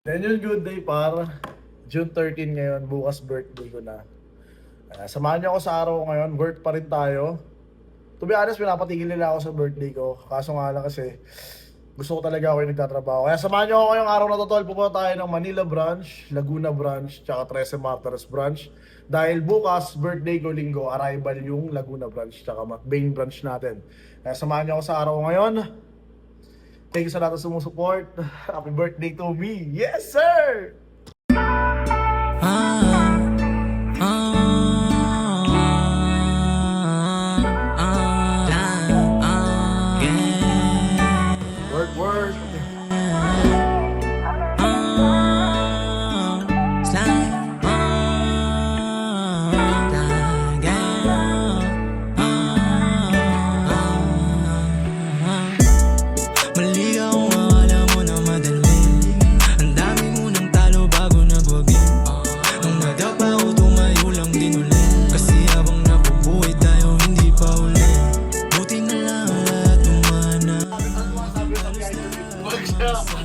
Then yung good day par, June 13 ngayon, bukas birthday ko na. Samahan niyo ako sa araw ko ngayon, work pa rin tayo. To be honest, pinapatigil nila ako sa birthday ko. Kaso nga lang kasi, gusto ko talaga ako yung nagtatrabaho. Kaya samahan niyo ako ngayong araw na to, tol. Pupunta tayo ng Manila branch, Laguna branch, tsaka Trece Martires branch. Dahil bukas, birthday ko linggo, arrival yung Laguna branch, tsaka main branch natin. Kaya samahan niyo ako sa araw ko ngayon. Thank you sa lahat ng sumusuport. Happy birthday to me. Yes, sir! Work, work.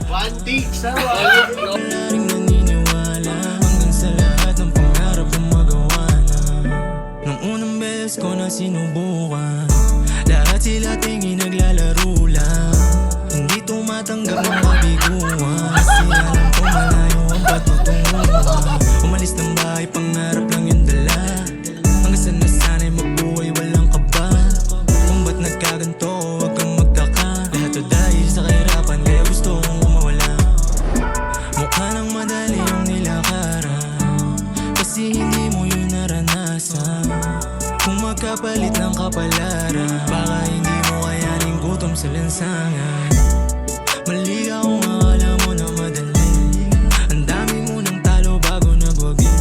One take sa Maraming naniniwala hanggang sa lahat ng pangarap kong magawa na. Nung unang beses ko na sinubukan, lahat sila tingin naglalaro lang. Hindi tumatanggap ang kabiguan, kasi alam ko malayo ang patutunguhan. Umalis ng bahay, pangarap lang yung dala. Hanggang sa nasanay magbuhay, walang kaba. Kung ba't nagkaganto, huwag kang magtaka. Lahat to dahil sa kahirapan, kaya gusto kong umawala. Mukha nang madali yung nilakaran, kasi hindi mo yun naranasan. Kung magkapalit ng kapalaran, baka hindi mo kayaning gutom sa lansangan. Mali ka kung akala mo na madali. Ang dami mo ng talo bago nagwagi.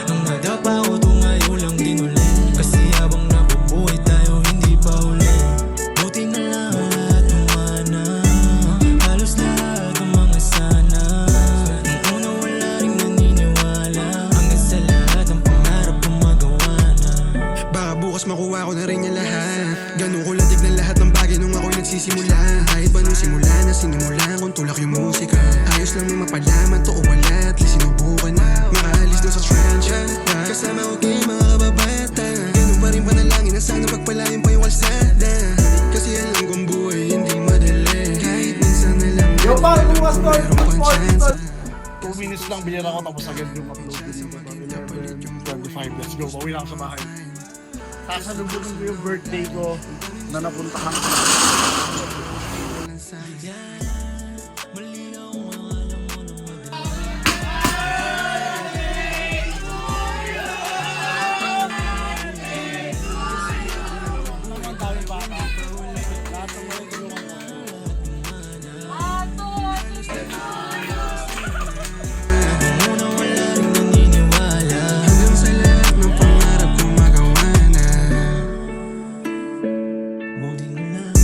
Nung nadapa ko tumayo lang din ulit, kasi habang nabubuhay tayo hindi pa huli. Buti na lang lahat umana, halos lahat ng mga sana. Nung una wala ring naniniwala, hanggang sa lahat ng pangarap kong magawa na. Baka bukas makuha ko na rin yung lahat. Ganun ko lang tignan lahat ng bagay nung ako'y nagsisimula. Kahit ba nung simula na sinimulan kung tulak yung musika, ayos lang may mapalaman to o wala, at least sinubukan na makaalis doon sa transya. Kasama ko kayo mga kababata, ganun pa rin panalangin na sana pagpalain pa yung kalsada. Kasi alam kong buhay hindi madali, kahit minsan na lang Yo, par, bukas tol. meron pang chance. 2 minutes lang binira ko, tapos agad yung upload ko dito. 11:25, let's go. Pauwi na ako sa bahay. Sasalubugin ko yung birthday ko na napuntahan ko. Mali na kung akala mo na madali. Nung una wala ring naniniwala, Hanggang sa lahat ng pangarap kong magawa na. buti na lang.